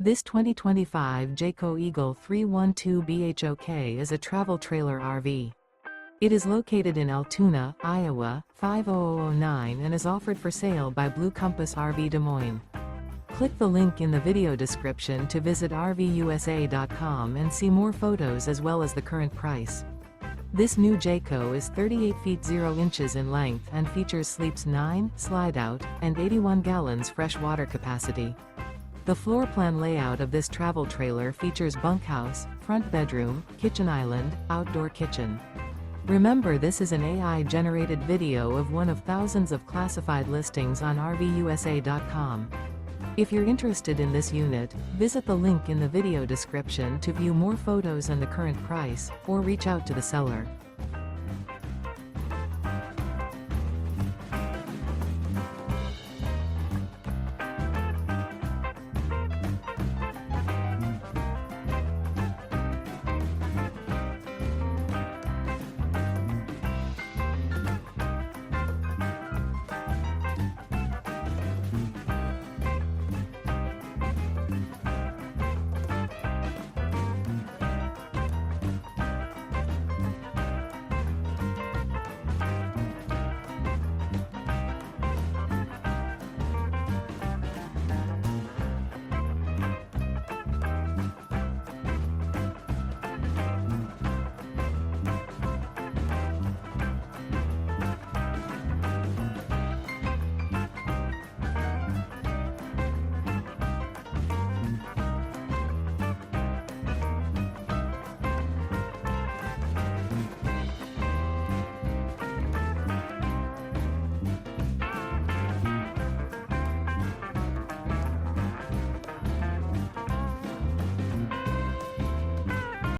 This 2025 Jayco Eagle 312 BHOK is a travel trailer RV. It is located in Altoona, Iowa, 50009 and is offered for sale by Blue Compass RV Des Moines. Click the link in the video description to visit RVUSA.com and see more photos as well as the current price. This new Jayco is 38 feet 0 inches in length and features sleeps 9, slide-out, and 81 gallons fresh water capacity. The floor plan layout of this travel trailer features bunkhouse, front bedroom, kitchen island, outdoor kitchen. Remember, this is an AI-generated video of one of thousands of classified listings on RVUSA.com. If you're interested in this unit, visit the link in the video description to view more photos and the current price, or reach out to the seller.